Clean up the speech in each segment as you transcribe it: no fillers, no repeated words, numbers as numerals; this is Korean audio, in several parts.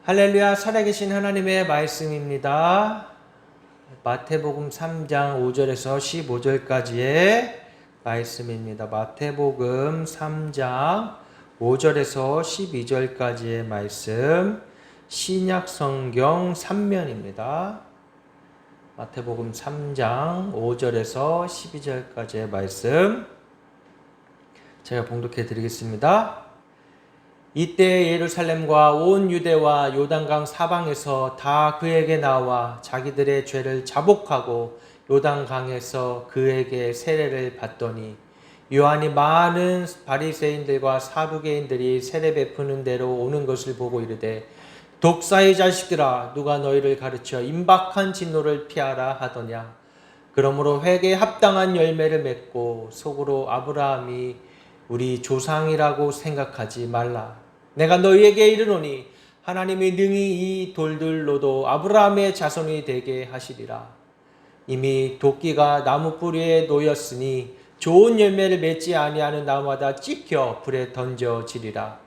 할렐루야, 살아계신 하나님의 말씀입니다. 마태복음 3장 5절에서 15절까지의 말씀입니다. 마태복음 3장 5절에서 12절까지의 말씀, 신약성경 3면입니다. 마태복음 3장 5절에서 12절까지의 말씀 제가 봉독해 드리겠습니다. 이때 예루살렘과 온 유대와 요단강 사방에서 다 그에게 나와 자기들의 죄를 자복하고 요단강에서 그에게 세례를 받더니 요한이 많은 바리새인들과 사두개인들이 세례 베푸는 데로 오는 것을 보고 이르되 독사의 자식들아, 누가 너희를 가르쳐 임박한 진노를 피하라 하더냐. 그러므로 회개에 합당한 열매를 맺고 속으로 아브라함이 우리 조상이라고 생각하지 말라. 내가 너희에게 이르노니 하나님이 능히 이 돌들로도 아브라함의 자손이 되게 하시리라. 이미 도끼가 나무 뿌리에 놓였으니 좋은 열매를 맺지 아니하는 나무마다 찍혀 불에 던져지리라.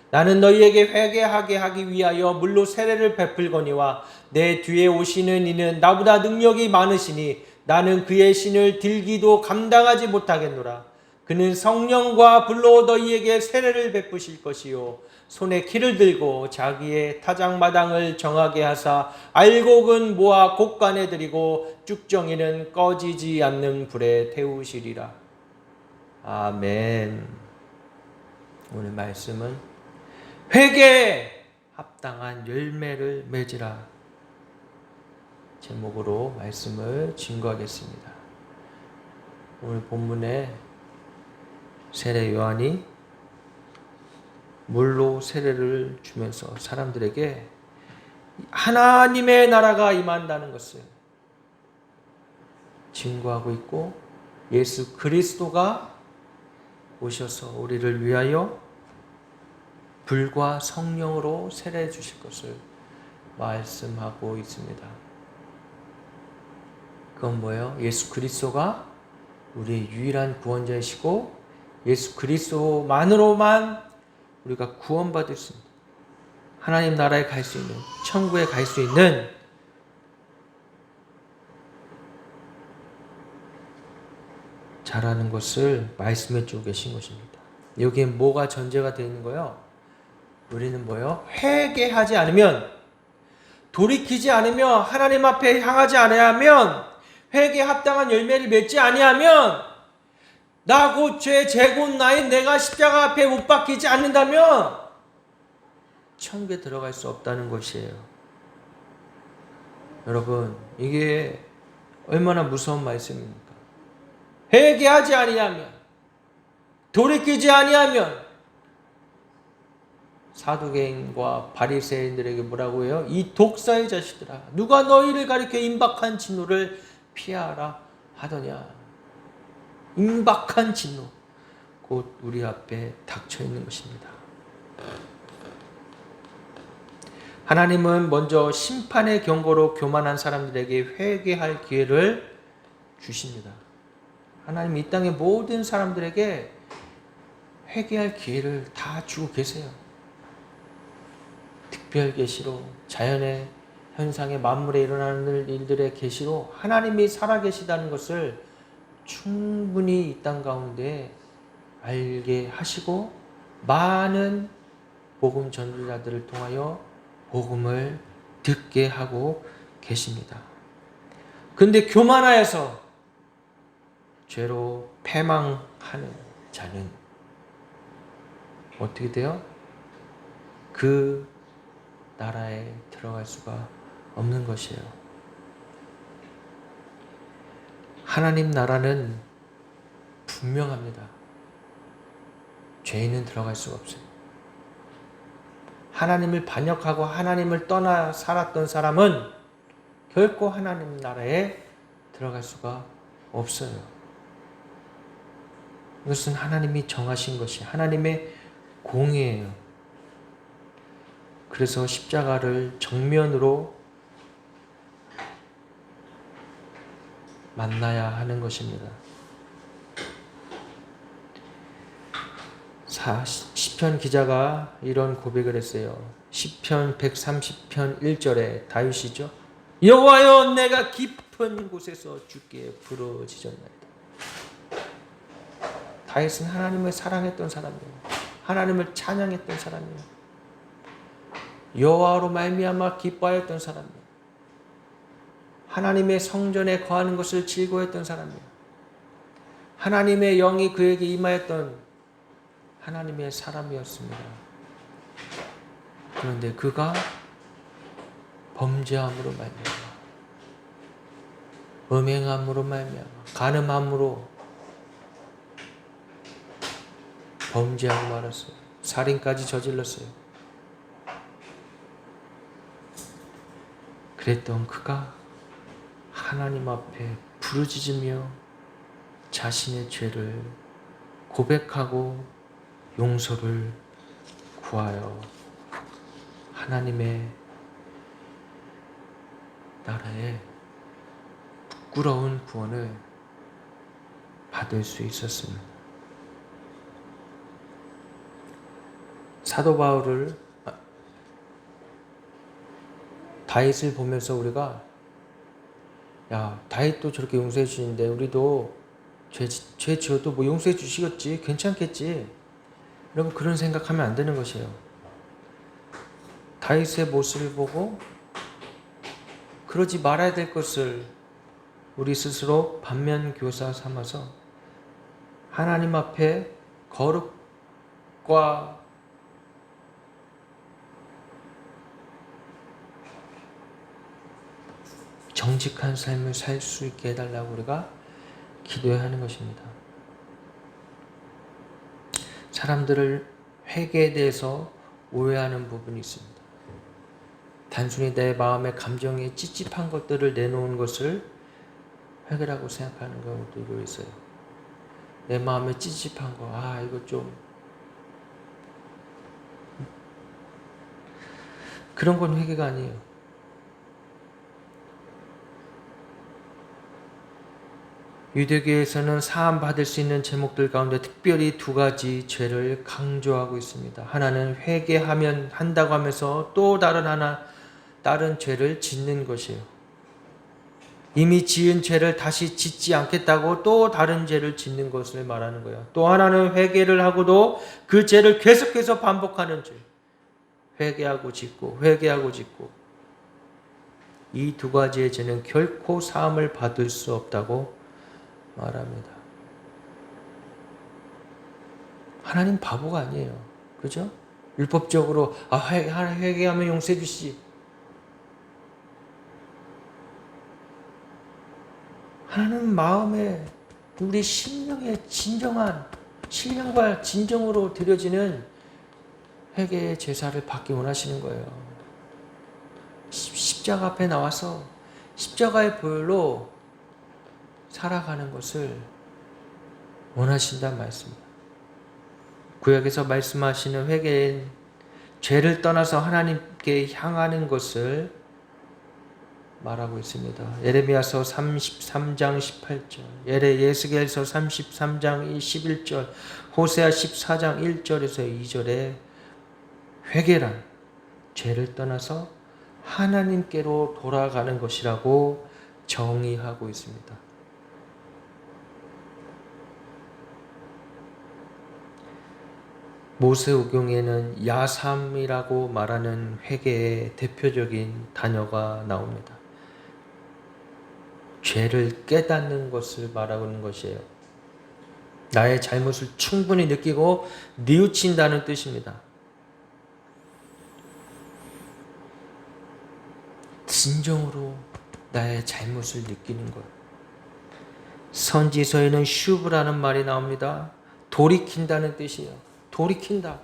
나는 너희에게 회개하게 하기 위하여 물로 세례를 베풀거니와 내 뒤에 오시는 이는 나보다 능력이 많으시니 나는 그의 신을 들기도 감당하지 못하겠노라. 그는 성령과 불로 너희에게 세례를 베푸실 것이요 손에 키를 들고 자기의 타작마당을 정하게 하사 알곡은 모아 곡간에 들이고 쭉정이는 꺼지지 않는 불에 태우시리라. 아멘. 오늘 말씀은 회개에 합당한 열매를 맺으라 제목으로 말씀을 증거하겠습니다. 오늘 본문에 세례 요한이 물로 세례를 주면서 사람들에게 하나님의 나라가 임한다는 것을 증거하고 있고, 예수 그리스도가 오셔서 우리를 위하여 불과 성령으로 세례해 주실 것을 말씀하고 있습니다. 그건 뭐예요? 예수 그리스도가 우리의 유일한 구원자이시고 예수 그리스도만으로만 우리가 구원받을 수 있는, 하나님 나라에 갈 수 있는, 천국에 갈 수 있는 자라는 것을 말씀해 주고 계신 것입니다. 여기에 뭐가 전제가 되어 있는 거예요? 우리는 뭐예요? 회개하지 않으면, 돌이키지 않으면, 하나님 앞에 향하지 아니하면, 회개에 합당한 열매를 맺지 아니하면, 나 곧 죄 제곧 나인 내가 십자가 앞에 못 박히지 않는다면 천국에 들어갈 수 없다는 것이에요. 여러분, 이게 얼마나 무서운 말씀입니까? 회개하지 아니하면, 돌이키지 아니하면, 사두개인과 바리새인들에게 뭐라고 해요? 이 독사의 자식들아, 누가 너희를 가리켜 임박한 진노를 피하라 하더냐. 임박한 진노, 곧 우리 앞에 닥쳐 있는 것입니다. 하나님은 먼저 심판의 경고로 교만한 사람들에게 회개할 기회를 주십니다. 하나님 이 땅의 모든 사람들에게 회개할 기회를 다 주고 계세요. 특별 계시로, 자연의 현상의 만물에 일어나는 일들의 계시로 하나님이 살아계시다는 것을 충분히 이 땅 가운데 알게 하시고, 많은 복음 전도자들을 통하여 복음을 듣게 하고 계십니다. 그런데 교만하여서 죄로 패망하는 자는 어떻게 돼요? 그 나라에 들어갈 수가 없는 것이에요. 하나님 나라는 분명합니다. 죄인은 들어갈 수가 없어요. 하나님을 반역하고 하나님을 떠나 살았던 사람은 결코 하나님 나라에 들어갈 수가 없어요. 이것은 하나님이 정하신 것이 하나님의 공의예요. 그래서 십자가를 정면으로 만나야 하는 것입니다. 시편 기자가 이런 고백을 했어요. 시편 130편 1절에 다윗이죠. 여호와여 내가 깊은 곳에서 주께 부르짖었나이다. 다윗은 하나님을 사랑했던 사람이에요. 하나님을 찬양했던 사람이에요. 여호와로 말미암아 기뻐하였던 사람이에요. 하나님의 성전에 거하는 것을 즐거워했던 사람이에요. 하나님의 영이 그에게 임하였던 하나님의 사람이었습니다. 그런데 그가 범죄함으로 말미암아, 음행함으로 말미암아, 간음함으로 범죄하고 말았어요. 살인까지 저질렀어요. 그랬던 그가 하나님 앞에 부르짖으며 자신의 죄를 고백하고 용서를 구하여 하나님의 나라에 부끄러운 구원을 받을 수 있었습니다. 사도 바울을 다윗을 보면서 우리가 야, 다윗도 저렇게 용서해 주시는데 우리도 죄 지어도 뭐 용서해 주시겠지, 괜찮겠지, 여러분 그런 생각하면 안 되는 것이에요. 다윗의 모습을 보고 그러지 말아야 될 것을 우리 스스로 반면교사 삼아서 하나님 앞에 거룩과 정직한 삶을 살 수 있게 해달라고 우리가 기도해야 하는 것입니다. 사람들을 회개에 대해서 오해하는 부분이 있습니다. 단순히 내 마음의 감정에 찝찝한 것들을 내놓은 것을 회개라고 생각하는 경우도 있어요. 내 마음에 찝찝한 거, 이거 좀 그런 건 회개가 아니에요. 유대교에서는 사함 받을 수 있는 제목들 가운데 특별히 두 가지 죄를 강조하고 있습니다. 하나는 회개하면 한다고 하면서 또 다른 죄를 짓는 것이에요. 이미 지은 죄를 다시 짓지 않겠다고 또 다른 죄를 짓는 것을 말하는 거예요. 또 하나는 회개를 하고도 그 죄를 계속해서 반복하는 죄. 회개하고 짓고 회개하고 짓고. 이 두 가지의 죄는 결코 사함을 받을 수 없다고 말합니다. 하나님 바보가 아니에요. 그죠? 율법적으로 회개하면 용서해 주시지. 하나님 마음에 우리 심령의 진정한 신령과 진정으로 드려지는 회개의 제사를 받기 원하시는 거예요. 십자가 앞에 나와서 십자가의 보혈로 살아가는 것을 원하신다는 말씀입니다. 구약에서 말씀하시는 회개는 죄를 떠나서 하나님께 향하는 것을 말하고 있습니다. 예레미야서 33장 18절, 예스겔서 33장 11절, 호세아 14장 1절에서 2절에 회개란 죄를 떠나서 하나님께로 돌아가는 것이라고 정의하고 있습니다. 모세오경에는 야삼이라고 말하는 회개의 대표적인 단어가 나옵니다. 죄를 깨닫는 것을 말하는 것이에요. 나의 잘못을 충분히 느끼고 뉘우친다는 뜻입니다. 진정으로 나의 잘못을 느끼는 것. 선지서에는 슈브라는 말이 나옵니다. 돌이킨다는 뜻이에요. 돌이킨다.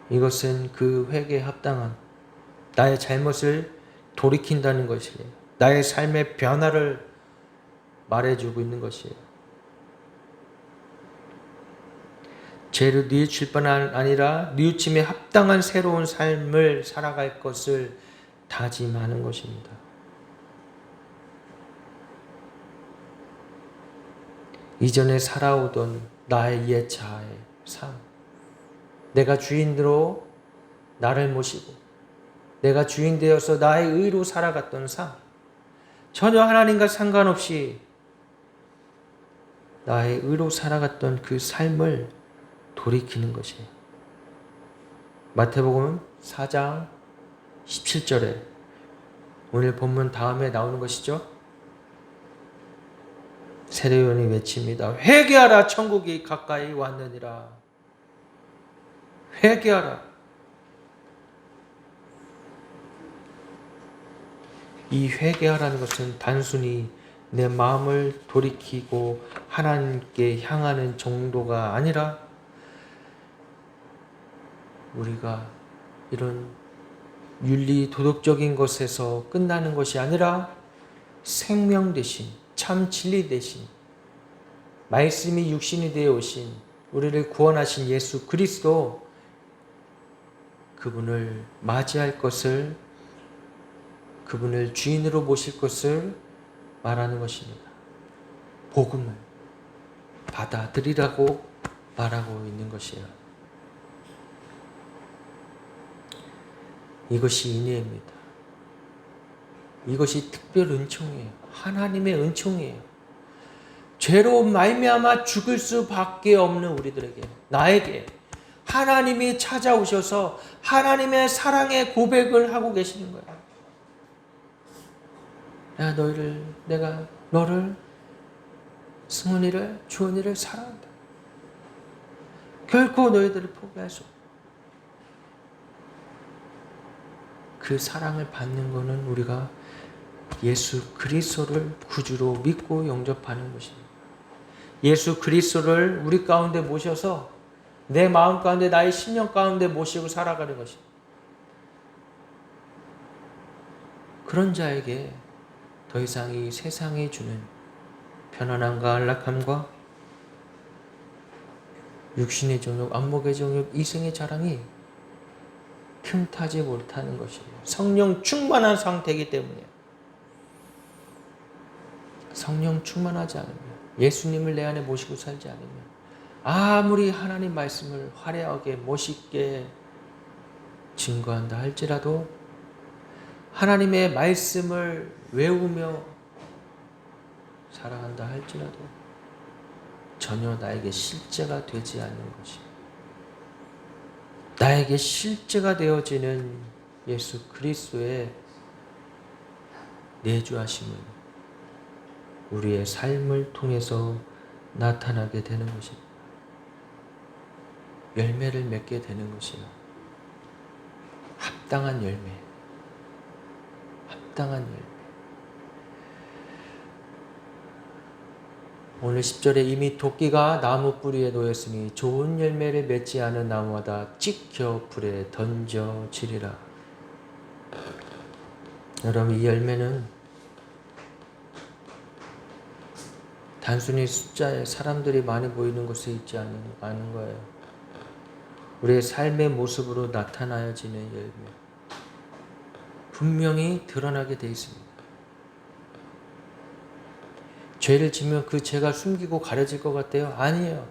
이것은 그 회개에 합당한 나의 잘못을 돌이킨다는 것이에요. 나의 삶의 변화를 말해주고 있는 것이에요. 죄를 뉘우칠 뿐 아니라 뉘우침에 합당한 새로운 삶을 살아갈 것을 다짐하는 것입니다. 이전에 살아오던 나의 옛 자아의 삶, 내가 주인으로 나를 모시고 내가 주인 되어서 나의 의로 살아갔던 삶, 전혀 하나님과 상관없이 나의 의로 살아갔던 그 삶을 돌이키는 것이에요. 마태복음 4장 17절에 오늘 본문 다음에 나오는 것이죠. 세례요한이 외칩니다. 회개하라, 천국이 가까이 왔느니라. 회개하라. 이 회개하라는 것은 단순히 내 마음을 돌이키고 하나님께 향하는 정도가 아니라 우리가 이런 윤리 도덕적인 것에서 끝나는 것이 아니라 생명 대신, 참 진리 대신 말씀이 육신이 되어 오신 우리를 구원하신 예수 그리스도, 그분을 맞이할 것을, 그분을 주인으로 모실 것을 말하는 것입니다. 복음을 받아들이라고 말하고 있는 것이에요. 이것이 인애입니다. 이것이 특별 은총이에요. 하나님의 은총이에요. 죄로 말미암아 죽을 수밖에 없는 우리들에게, 나에게 하나님이 찾아오셔서 하나님의 사랑의 고백을 하고 계시는 거예요. 내가 너를, 승훈이를, 주원이를 사랑한다. 결코 너희들을 포기할 수 없다. 그 사랑을 받는 것은 우리가 예수 그리스도를 구주로 믿고 영접하는 것입니다. 예수 그리스도를 우리 가운데 모셔서 내 마음 가운데, 나의 심령 가운데 모시고 살아가는 것입니다. 그런 자에게 더 이상 이 세상이 주는 편안함과 안락함과 육신의 정욕, 안목의 정욕, 이생의 자랑이 틈타지 못하는 것이에요. 성령 충만한 상태이기 때문에. 성령 충만하지 않으면, 예수님을 내 안에 모시고 살지 않으면 아무리 하나님 말씀을 화려하게 멋있게 증거한다 할지라도, 하나님의 말씀을 외우며 살아간다 할지라도 전혀 나에게 실제가 되지 않는 것이, 나에게 실제가 되어지는 예수 그리스도의 내주하심은 우리의 삶을 통해서 나타나게 되는 것입니다. 열매를 맺게 되는 것이요. 합당한 열매. 합당한 열매. 오늘 10절에 이미 도끼가 나무 뿌리에 놓였으니 좋은 열매를 맺지 않은 나무마다 찍혀 불에 던져지리라. 여러분, 이 열매는 단순히 숫자에 사람들이 많이 보이는 곳에 있지 않은 거예요. 우리의 삶의 모습으로 나타나야지는 열매. 분명히 드러나게 되어 있습니다. 죄를 지면 그 죄가 숨기고 가려질 것 같아요? 아니에요.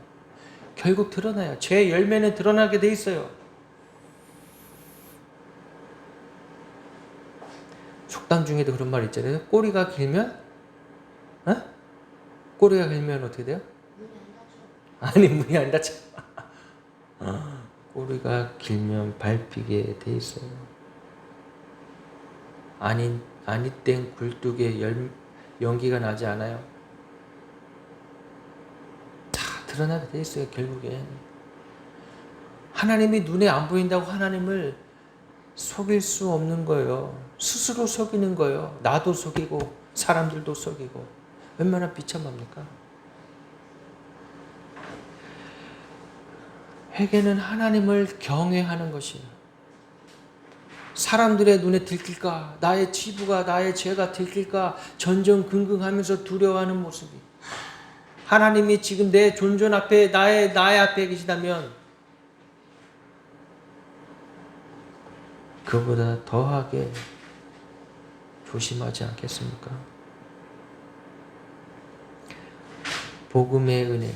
결국 드러나요. 죄의 열매는 드러나게 되어 있어요. 속담 중에도 그런 말 있잖아요. 꼬리가 길면 꼬리가 길면 어떻게 돼요? 아니, 문이 안 닫혀. 꼬리가 길면 밟히게 돼 있어요. 아니 땡 굴뚝에 연기가 나지 않아요. 다 드러나게 돼 있어요. 결국엔 하나님이 눈에 안 보인다고 하나님을 속일 수 없는 거예요. 스스로 속이는 거예요. 나도 속이고 사람들도 속이고. 얼마나 비참합니까? 회개는 하나님을 경외하는 것이에요. 사람들의 눈에 들킬까, 나의 치부가, 나의 죄가 들킬까 전전긍긍하면서 두려워하는 모습이, 하나님이 지금 내 존존 앞에, 나의 앞에 계시다면 그보다 더하게 조심하지 않겠습니까? 복음의 은혜,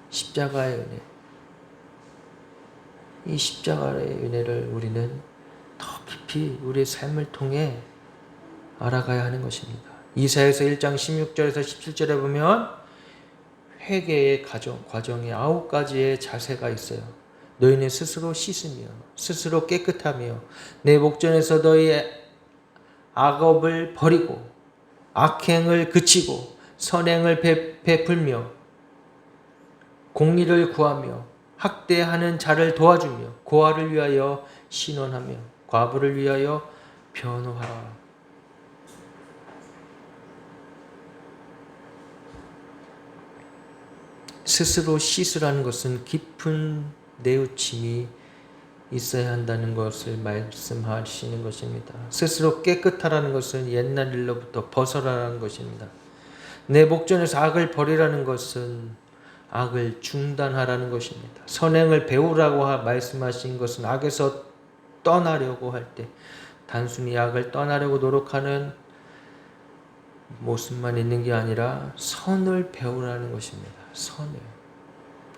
십자가의 은혜, 이 십자가의 은혜를 우리는 더 깊이 우리의 삶을 통해 알아가야 하는 것입니다. 이사야서 1장 16절에서 17절에 보면 회개의 과정에 9가지의 자세가 있어요. 너희는 스스로 씻으며 스스로 깨끗하며 내 목전에서 너희의 악업을 버리고 악행을 그치고 선행을 베풀며 공의를 구하며 학대하는 자를 도와주며 고아를 위하여 신원하며 과부를 위하여 변호하라. 스스로 씻으라는 것은 깊은 뉘우침이 있어야 한다는 것을 말씀하시는 것입니다. 스스로 깨끗하라는 것은 옛날 일로부터 벗어나라는 것입니다. 내 목전에서 악을 버리라는 것은 악을 중단하라는 것입니다. 선행을 배우라고 말씀하신 것은 악에서 떠나려고 할 때 단순히 악을 떠나려고 노력하는 모습만 있는 게 아니라 선을 배우라는 것입니다. 선을.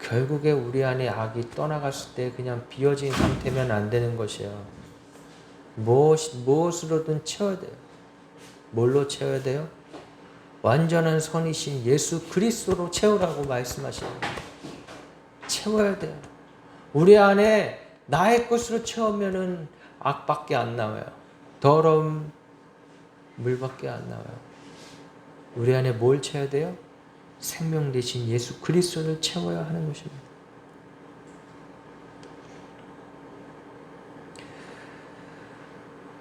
결국에 우리 안에 악이 떠나갔을 때 그냥 비어진 상태면 안 되는 것이에요. 무엇으로든 채워야 돼요. 뭘로 채워야 돼요? 완전한 선이신 예수 그리스도로 채우라고 말씀하시는 거예요. 채워야 돼요. 우리 안에 나의 것으로 채우면은 악밖에 안 나와요. 더러운 물밖에 안 나와요. 우리 안에 뭘 채워야 돼요? 생명 대신 예수 그리스도를 채워야 하는 것입니다.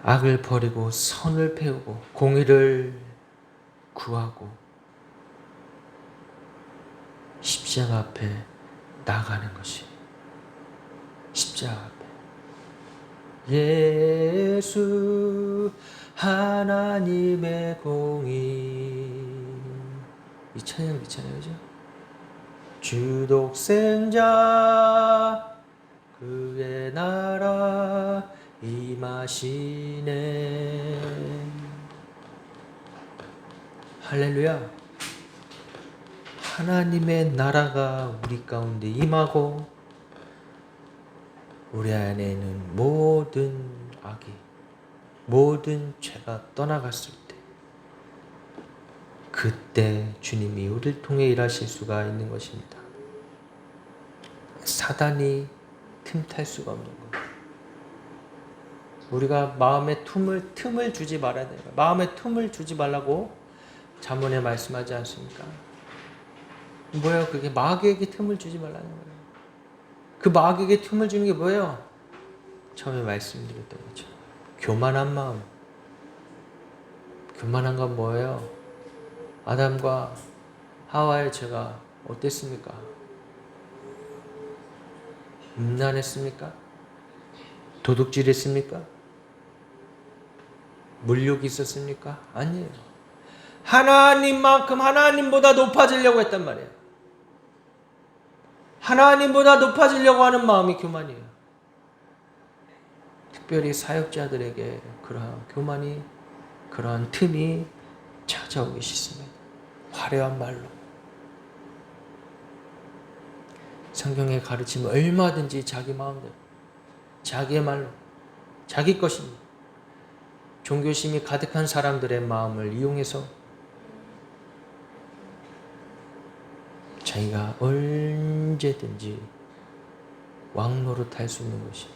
악을 버리고 선을 배우고 공의를 구하고 십자가 앞에 나가는 것이 십자가 앞에 예수 하나님의 공의 이 찬양 있잖아요, 그죠? 주 독생자 그의 나라 임하시네. 할렐루야. 하나님의 나라가 우리 가운데 임하고 우리 안에는 모든 악이 모든 죄가 떠나갔을 때 그때 주님이 우리를 통해 일하실 수가 있는 것입니다. 사단이 틈탈 수가 없는 거예요. 우리가 마음에 틈을 주지 말아야 돼요. 마음에 틈을 주지 말라고 잠언에 말씀하지 않습니까? 뭐예요? 그게 마귀에게 틈을 주지 말라는 거예요. 그 마귀에게 틈을 주는 게 뭐예요? 처음에 말씀드렸던 거죠. 교만한 마음. 교만한 건 뭐예요? 아담과 하와의 죄가 어땠습니까? 음란했습니까? 도둑질했습니까? 물욕이 있었습니까? 아니에요. 하나님만큼 하나님보다 높아지려고 했단 말이에요. 하나님보다 높아지려고 하는 마음이 교만이에요. 특별히 사역자들에게 그러한 교만이, 그러한 틈이 찾아오기 싫습니다. 화려한 말로. 성경의 가르침은 얼마든지 자기 마음대로, 자기의 말로, 자기 것입니다. 종교심이 가득한 사람들의 마음을 이용해서 자기가 언제든지 왕노릇할 수 있는 것이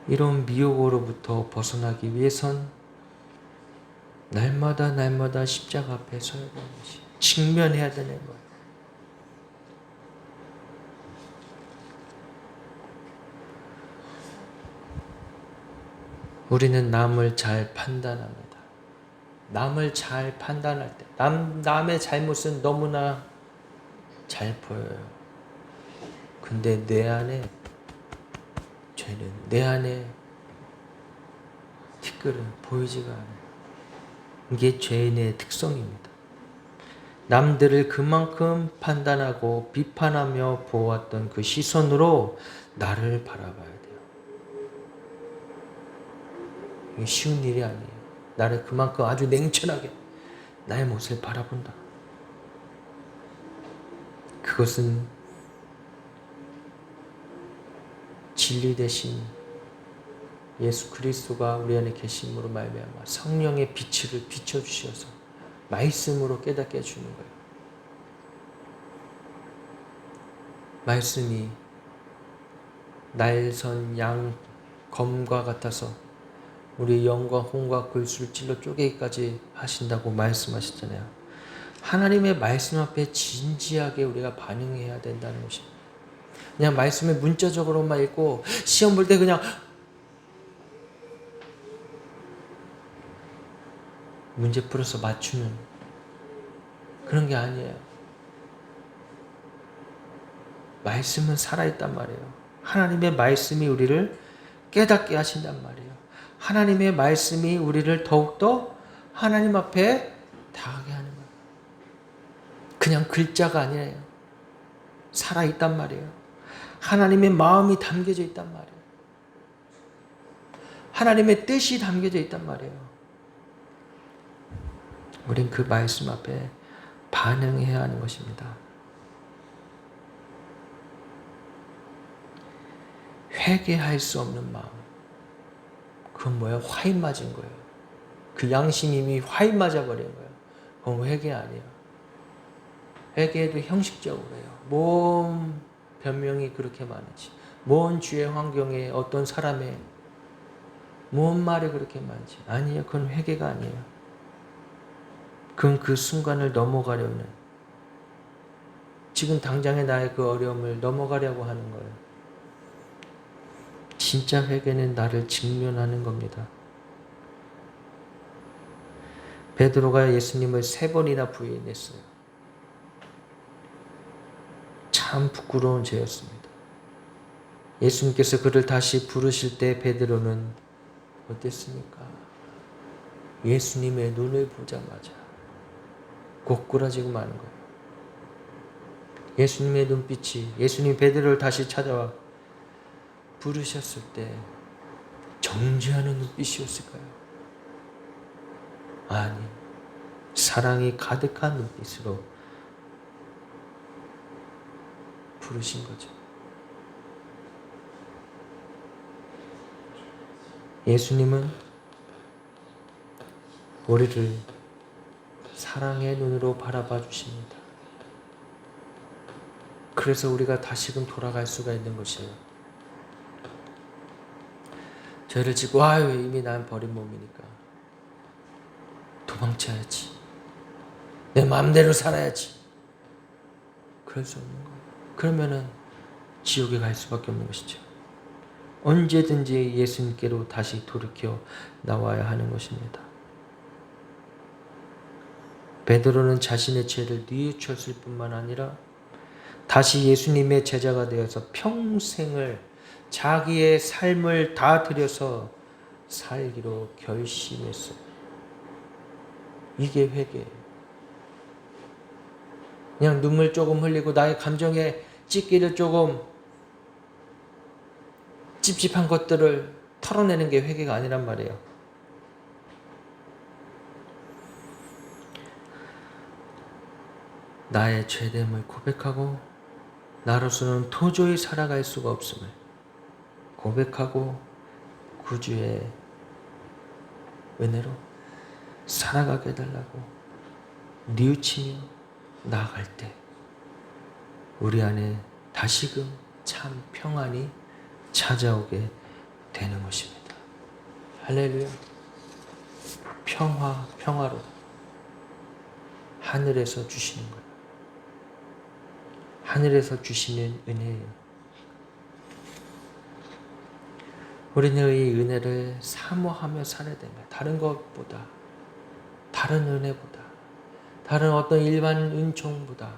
이런 미혹으로부터 벗어나기 위해선 날마다 십자가 앞에 서야 되는 것이 직면해야 되는 거예요. 우리는 남을 잘 판단합니다. 남을 잘 판단할 때 남의 잘못은 너무나 잘 보여요. 근데 내 안에 죄는, 내 안에 티끌은 보이지가 않아요. 이게 죄인의 특성입니다. 남들을 그만큼 판단하고 비판하며 보았던 그 시선으로 나를 바라봐야 돼요. 이게 쉬운 일이 아니에요. 나를 그만큼 아주 냉철하게 나의 모습을 바라본다. 그것은 진리 대신 예수 그리스도가 우리 안에 계심으로 말미암아 성령의 빛을 비춰주셔서 말씀으로 깨닫게 해주는 거예요. 말씀이 날선 양 검과 같아서 우리 영과 혼과 골수를 찔러 쪼개기까지 하신다고 말씀하셨잖아요. 하나님의 말씀 앞에 진지하게 우리가 반응해야 된다는 것입니다. 그냥 말씀을 문자적으로만 읽고 시험 볼 때 그냥 문제 풀어서 맞추는 그런 게 아니에요. 말씀은 살아있단 말이에요. 하나님의 말씀이 우리를 깨닫게 하신단 말이에요. 하나님의 말씀이 우리를 더욱더 하나님 앞에 다하게 하는 거예요. 그냥 글자가 아니에요. 살아있단 말이에요. 하나님의 마음이 담겨져 있단 말이에요. 하나님의 뜻이 담겨져 있단 말이에요. 우린 그 말씀 앞에 반응해야 하는 것입니다. 회개할 수 없는 마음. 그건 뭐예요? 화인 맞은 거예요. 그 양심이 이미 화인 맞아버린 거예요. 그건 회개 아니에요. 회개도 형식적으로 해요. 뭔 변명이 그렇게 많은지, 뭔 주의 환경에 어떤 사람의 뭔 말이 그렇게 많은지. 아니에요. 그건 회개가 아니에요. 그건 그 순간을 넘어가려는, 지금 당장의 나의 그 어려움을 넘어가려고 하는 거예요. 진짜 회개는 나를 직면하는 겁니다. 베드로가 예수님을 3번이나 부인했어요. 참 부끄러운 죄였습니다. 예수님께서 그를 다시 부르실 때 베드로는 어땠습니까? 예수님의 눈을 보자마자 고꾸라지고 마는 거예요. 예수님의 눈빛이, 예수님 베드로를 다시 찾아와 부르셨을 때 정죄하는 눈빛이었을까요? 아니, 사랑이 가득한 눈빛으로 부르신 거죠. 예수님은 우리를 사랑의 눈으로 바라봐 주십니다. 그래서 우리가 다시금 돌아갈 수가 있는 것이에요. 죄를 짓고 이미 난 버린 몸이니까 도망쳐야지, 내 마음대로 살아야지, 그럴 수 없는 거예요. 그러면은 지옥에 갈 수밖에 없는 것이죠. 언제든지 예수님께로 다시 돌이켜 나와야 하는 것입니다. 베드로는 자신의 죄를 뉘우쳤을 뿐만 아니라 다시 예수님의 제자가 되어서 평생을 자기의 삶을 다 들여서 살기로 결심했어요. 이게 회개예요. 그냥 눈물 조금 흘리고 나의 감정에 찢기를 조금 찝찝한 것들을 털어내는 게 회개가 아니란 말이에요. 나의 죄됨을 고백하고 나로서는 도저히 살아갈 수가 없음을 고백하고 구주의 은혜로 살아가게 해달라고 뉘우치며 나아갈 때 우리 안에 다시금 참 평안이 찾아오게 되는 것입니다. 할렐루야. 평화로 하늘에서 주시는 거예요. 하늘에서 주시는 은혜예요. 우리는 이 은혜를 사모하며 살아야 됩니다. 다른 것보다, 다른 은혜보다, 다른 어떤 일반 은총보다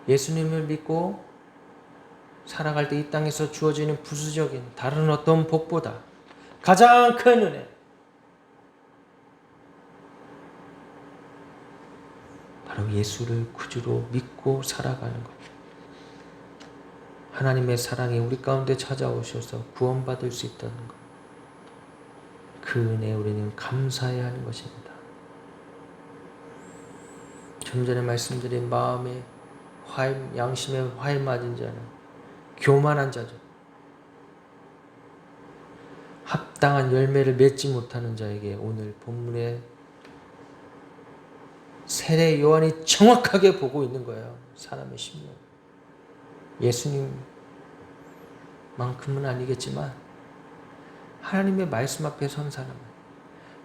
예수님을 믿고 살아갈 때 이 땅에서 주어지는 부수적인 다른 어떤 복보다 가장 큰 은혜, 바로 예수를 구주로 믿고 살아가는 것. 하나님의 사랑이 우리 가운데 찾아오셔서 구원받을 수 있다는 것. 그 은혜에 우리는 감사해야 하는 것입니다. 좀 전에 말씀드린 마음에 양심에 화에 맞은 자는 교만한 자죠. 합당한 열매를 맺지 못하는 자에게 오늘 본문에 세례 요한이 정확하게 보고 있는 거예요. 사람의 심령. 예수님만큼은 아니겠지만 하나님의 말씀 앞에 선 사람은,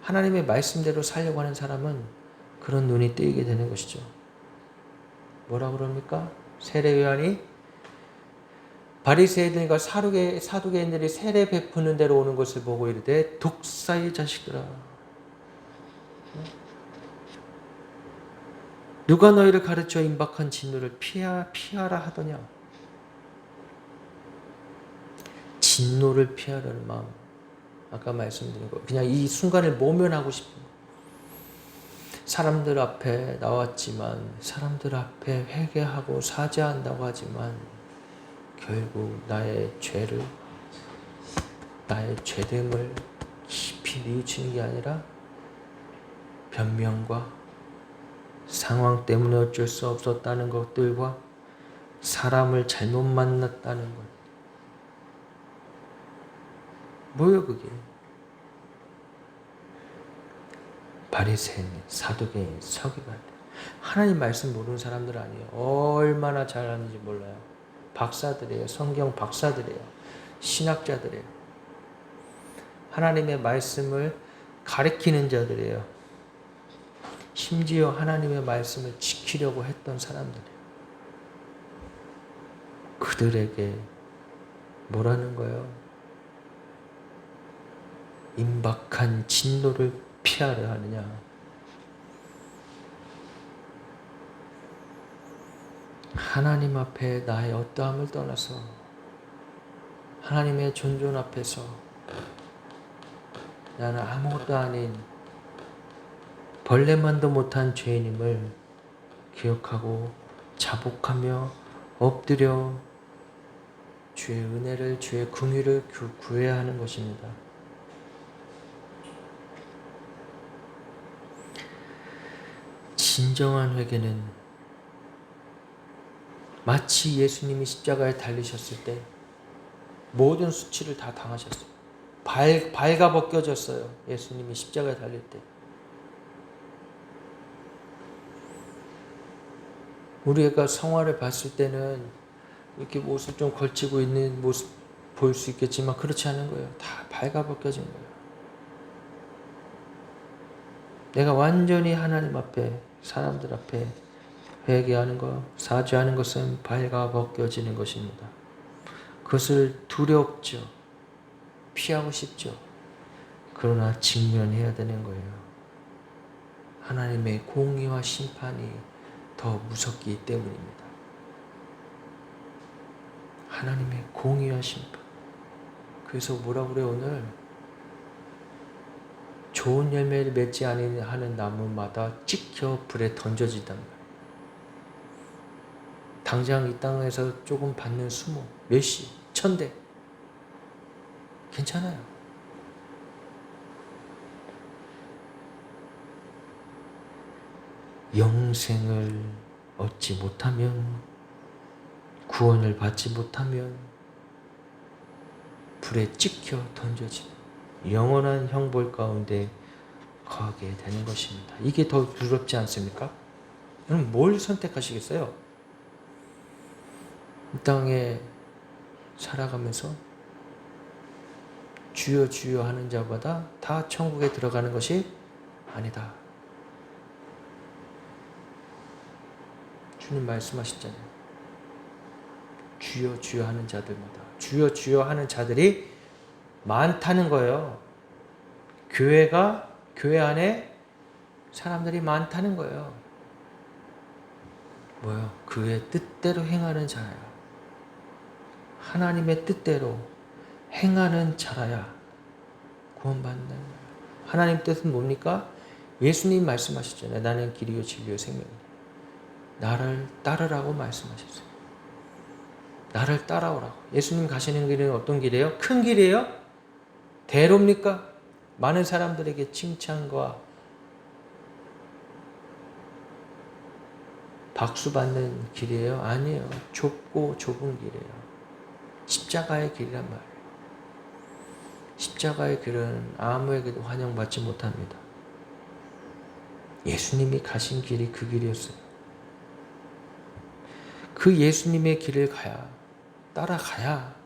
하나님의 말씀대로 살려고 하는 사람은 그런 눈이 뜨이게 되는 것이죠. 뭐라 그럽니까? 세례 요한이 바리새인들과 사두개인들이 세례 베푸는 데로 오는 것을 보고 이르되 독사의 자식들아, 누가 너희를 가르쳐 임박한 진노를 피하라 하더냐. 진노를 피하려는 마음, 아까 말씀드린 거, 그냥 이 순간을 모면하고 싶은, 사람들 앞에 나왔지만, 사람들 앞에 회개하고 사죄한다고 하지만 결국 나의 죄를, 나의 죄됨을 깊이 뉘우치는 게 아니라 변명과 상황 때문에 어쩔 수 없었다는 것들과 사람을 잘못 만났다는 것. 뭐예요 그게? 바리새인, 사두개인, 서기관, 하나님 말씀 모르는 사람들 아니에요. 얼마나 잘하는지 몰라요. 박사들이에요. 성경 박사들이에요. 신학자들이에요. 하나님의 말씀을 가리키는 자들이에요. 심지어 하나님의 말씀을 지키려고 했던 사람들이에요. 그들에게 뭐라는 거예요? 임박한 진노를 피하려 하느냐. 하나님 앞에 나의 어떠함을 떠나서 하나님의 존존 앞에서 나는 아무것도 아닌 벌레만도 못한 죄인임을 기억하고 자복하며 엎드려 주의 은혜를, 주의 긍휼을 구해야 하는 것입니다. 진정한 회개는 마치 예수님이 십자가에 달리셨을 때 모든 수치를 다 당하셨어요. 발가벗겨졌어요. 예수님이 십자가에 달릴 때. 우리가 성화를 봤을 때는 이렇게 옷을 좀 걸치고 있는 모습 보일 수 있겠지만 그렇지 않은 거예요. 다 발가벗겨진 거예요. 내가 완전히 하나님 앞에, 사람들 앞에 회개하는 것, 사죄하는 것은 발가벗겨지는 것입니다. 그것을 두렵죠. 피하고 싶죠. 그러나 직면해야 되는 거예요. 하나님의 공의와 심판이 더 무섭기 때문입니다. 하나님의 공의와 심판. 그래서 뭐라 그래요 오늘? 좋은 열매를 맺지 아니하는 나무마다 찍혀 불에 던져지단 말이에요. 당장 이 땅에서 조금 받는 수모, 몇시, 1000대 괜찮아요. 영생을 얻지 못하면, 구원을 받지 못하면 불에 찍혀 던져지는 영원한 형벌 가운데 거하게 되는 것입니다. 이게 더 두렵지 않습니까? 여러분 뭘 선택하시겠어요? 이 땅에 살아가면서 주여 주여 하는 자마다 다 천국에 들어가는 것이 아니다. 주님 말씀하셨잖아요. 주여 주여 하는 자들마다, 주여 주여 하는 자들이 많다는 거예요. 교회 안에 사람들이 많다는 거예요. 뭐요? 그의 뜻대로 행하는 자야. 하나님의 뜻대로 행하는 자라야 구원받는다는 거예요. 하나님 뜻은 뭡니까? 예수님 말씀하셨잖아요. 나는 길이요 진리요 생명이다. 나를 따르라고 말씀하셨어요. 나를 따라오라고. 예수님 가시는 길은 어떤 길이에요? 큰 길이에요? 대로입니까? 많은 사람들에게 칭찬과 박수 받는 길이에요? 아니에요. 좁고 좁은 길이에요. 십자가의 길이란 말이에요. 십자가의 길은 아무에게도 환영받지 못합니다. 예수님이 가신 길이 그 길이었어요. 그 예수님의 길을 따라가야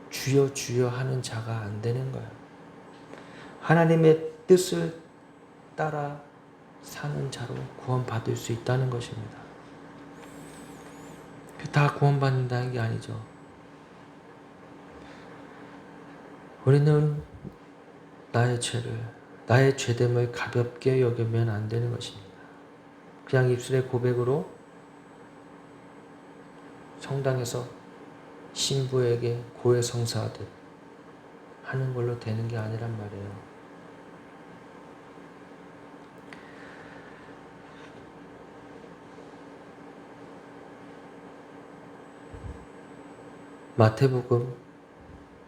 주여 주여 하는 자가 안 되는 거예요. 하나님의 뜻을 따라 사는 자로 구원받을 수 있다는 것입니다. 다 구원받는다는 게 아니죠. 우리는 나의 죄됨을 가볍게 여기면 안 되는 것입니다. 그냥 입술의 고백으로 성당에서 신부에게 고해성사하듯 하는 걸로 되는 게 아니란 말이에요.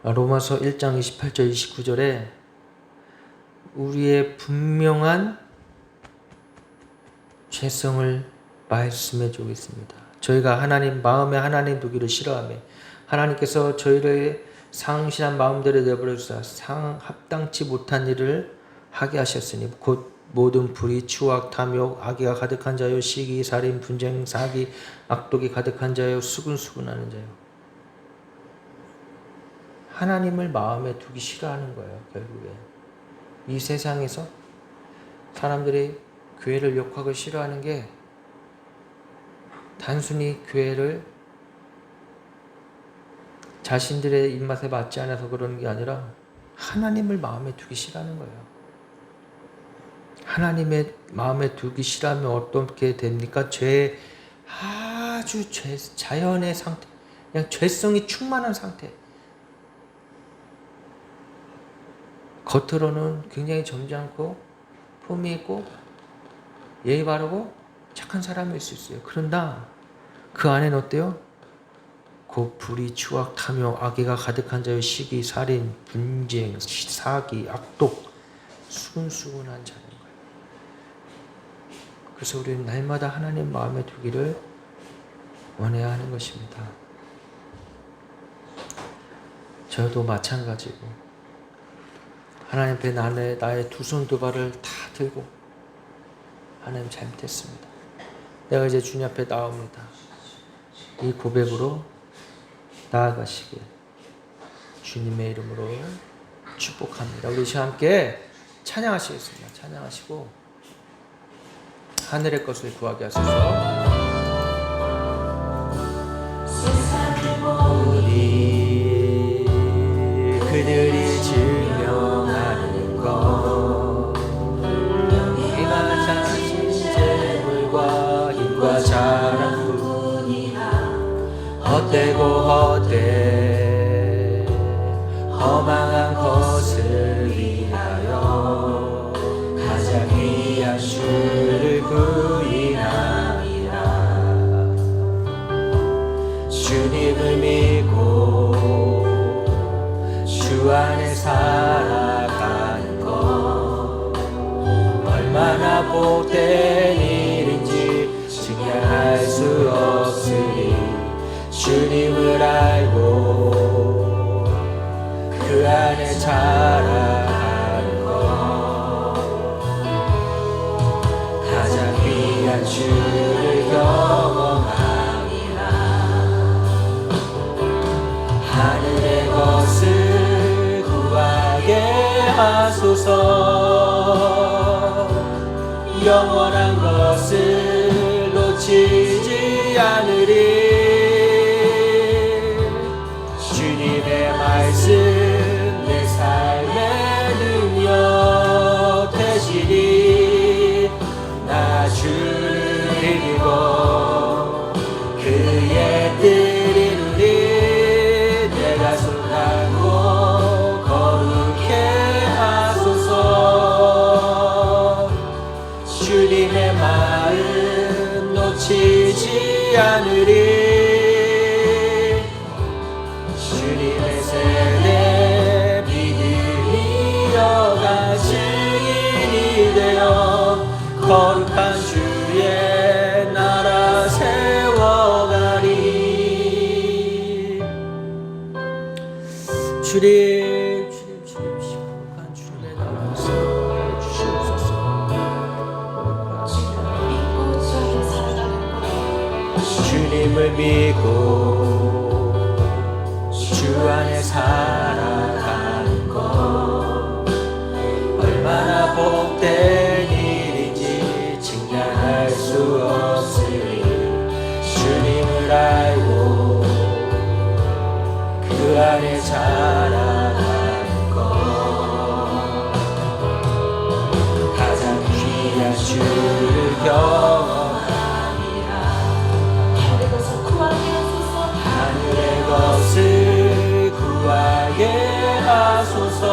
로마서 1장 28절 29절에 우리의 분명한 죄성을 말씀해 주고 있습니다. 저희가 마음에 하나님 두기를 싫어하며 하나님께서 저희를 상실한 마음대로 내버려두사 합당치 못한 일을 하게 하셨으니 곧 모든 불의, 추악, 탐욕, 악의가 가득한 자요, 시기, 살인, 분쟁, 사기, 악독이 가득한 자요, 수근수근하는 자요. 하나님을 마음에 두기 싫어하는 거예요. 결국에 이 세상에서 사람들이 교회를 욕하고 싫어하는 게 단순히 교회를 자신들의 입맛에 맞지 않아서 그러는 게 아니라 하나님을 마음에 두기 싫어하는 거예요. 하나님의 마음에 두기 싫어하면 어떻게 됩니까? 자연의 상태, 그냥 죄성이 충만한 상태. 겉으로는 굉장히 점잖고 품위 있고 예의 바르고 착한 사람일 수 있어요. 그런다 그 안에는 어때요? 곧 불의, 추악, 탐욕, 악의가 가득한 자요, 시기, 살인, 분쟁, 사기, 악독, 수근수근한 자는 거예요. 그래서 우리는 날마다 하나님 마음에 두기를 원해야 하는 것입니다. 저도 마찬가지고 하나님 앞에 나의 두 손 두 발을 다 들고 하나님 잘못했습니다. 내가 이제 주님 앞에 나옵니다. 이 고백으로 나아가시길 주님의 이름으로 축복합니다. 우리 시간 함께 찬양하시겠습니다. 찬양하시고 하늘의 것을 구하게 하소서. 우리 그들이 증명하는 것 여기가 자신 재물과 힘과 자랑뿐이라 헛되고 헛돼 허망한 것을 위하여 가장 귀한 주를 부인하리라. 주님을 믿고 주 안에 살아가는 것 얼마나 복된 일인지 증명할 수 없으니 주님을 알고 그 안에 자라가는 것 가장 귀한 주를 경험하리라. 하늘의 것을 구하게 하소서. 영원한 것을 놓치지 않으리. 주님의 말씀 내 삶의 능력 되시니 나 주를 이기고 그의 뜻 이루리. 내가 손 들고 거룩해 하소서. 주님 거룩한 주님의 나라 세워가 주시옵소서. 주님을 믿고 주 안에 살아가는 것 얼마나 복된 일인지 증명할 수 없으니 주님을 알고 그 안에 자라가는 것 가장 귀한 주를 경험하니라. 하늘의 것을 구하게 하소서.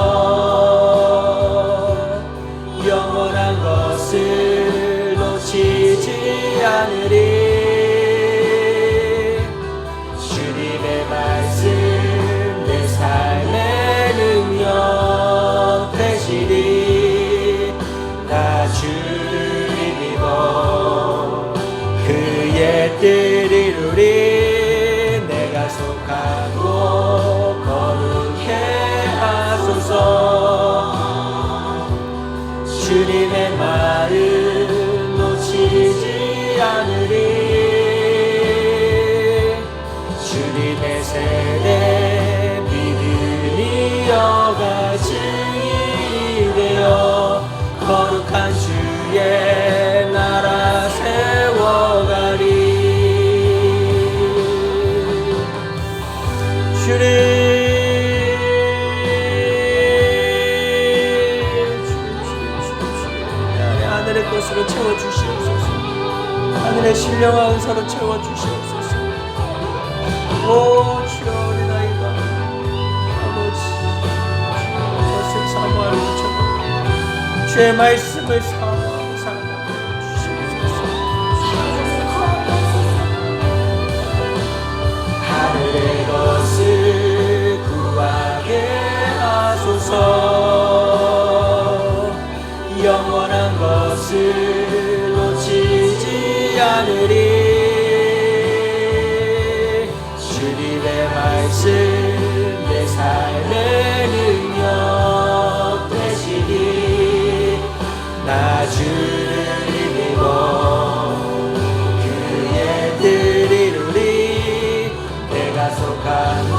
영원한 것을 놓치지 않으리. 주님의 말씀 내 삶의 능력 되시리. 나 주를 믿어 그의 뜻을 이루리. 내가 속하고 거룩해 하소서. 주님의 말을 놓치지 않으리. 주님의 세대 믿음이 여가 증인이 되어 거룩한 주의 나라 세워가리. 주님 하늘의 것으로 채워주시옵소서. 하늘의 신령한 은사로 채워주시옵소서. 오 주여 어린아이가 아버지 주의 것을 사모하는 것처럼 주의 말씀을 사모하고 살아가게 주시옵소서. 하늘의 것을 구하게 하소서. 영원한 것을 놓치지 않으리. 주님의 말씀 내 삶의 능력 되시니 나 주를 믿고 그의 뜻을 이루리. 내가 속한 곳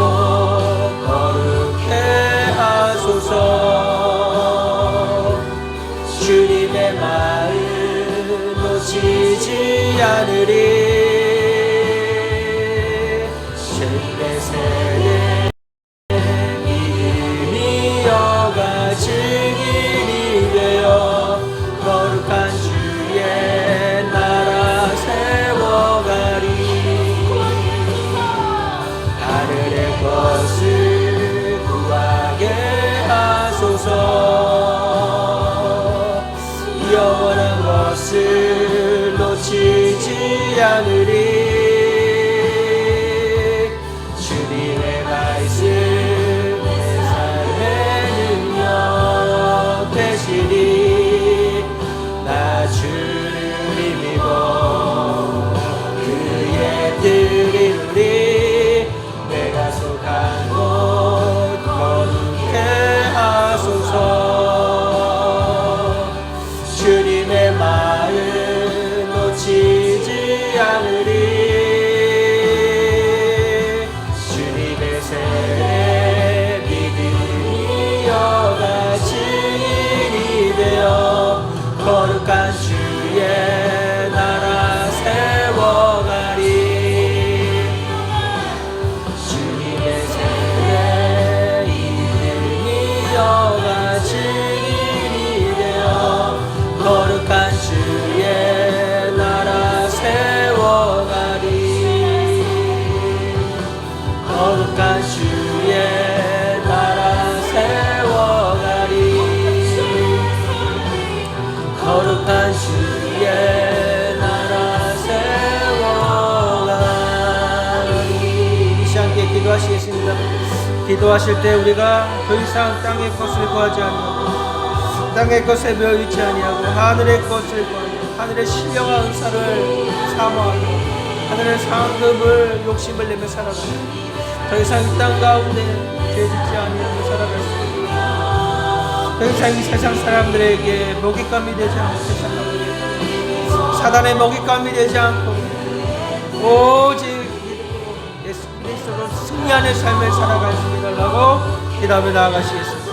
거룩해 하소서. 주님의 마음 놓치지 않으리. 주님의 세대 믿음이 여가 증인이 되어 거룩한 주의 나라 세워가리. 하늘의 것을 구하게 하소서. 영원한 것을 놓치지 않으리. 주님의 말씀 내 삶의 능력 되시니 나 주를 믿어 그의 뜻을 이루리. 내가 속한 곳 거룩해 하소서. 주님의 마음 놓치지 않으리. 주님의 세례 믿음이 여가 증인이 되어 거룩한 주의 나라 세워가리. 주님의 세례 믿음이 여가 증인이 되어 거룩한 주의 나라 세워가리. 거룩한 주의 나라 세워가리. 거룩한 주의 나라 세워가리. 이 시간에 기도하시겠습니다. 기도하실 때 우리가 더 이상 땅의 것을 구하지 아니하고 땅의 것에 매여있지 아니하고 하늘의 것을 구하며 하늘의 신령한 은사를 사모하며 하늘의 상급을 욕심을 내며 살아가며 더 이상 이 땅 가운데 죄짓지 아니하며 살아갈 수 있도록 더 이상 이 세상 사람들에게 먹잇감이 되지 않고 사단의 먹잇감이 되지 않고 오직 예수 그리스도로 승리하는 삶을 살아갈 수 있게 달라고 기도하며 나아가시겠습니다.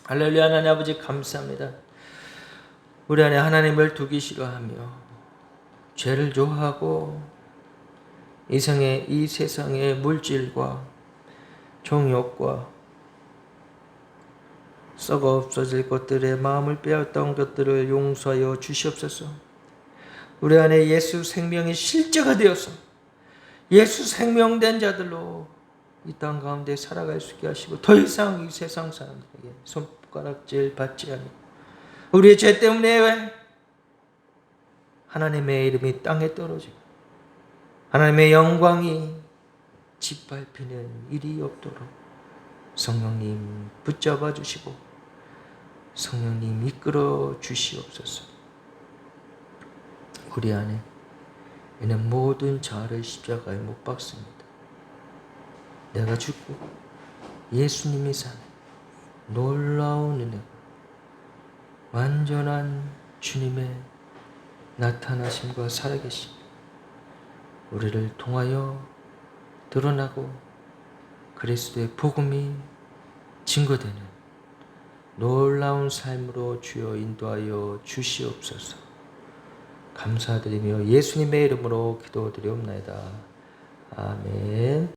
할렐루야. 하나님 아버지 감사합니다. 우리 안에 하나님을 두기 싫어하며 죄를 좋아하고 이 세상의 물질과 종욕과 썩어 없어질 것들에 마음을 빼앗던 것들을 용서하여 주시옵소서. 우리 안에 예수 생명이 실제가 되어서 예수 생명된 자들로 이 땅 가운데 살아갈 수 있게 하시고 더 이상 이 세상 사람들에게 손가락질 받지 않고 우리의 죄 때문에 하나님의 이름이 땅에 떨어지고 하나님의 영광이 짓밟히는 일이 없도록 성령님 붙잡아 주시고 성령님 이끌어 주시옵소서. 우리 안에 있는 모든 자아를 십자가에 못 박습니다. 내가 죽고 예수님이 사는 놀라운 은혜가 완전한 주님의 나타나심과 살아계심 우리를 통하여 드러나고 그리스도의 복음이 증거되는 놀라운 삶으로 주여 인도하여 주시옵소서. 감사드리며 예수님의 이름으로 기도드리옵나이다. 아멘.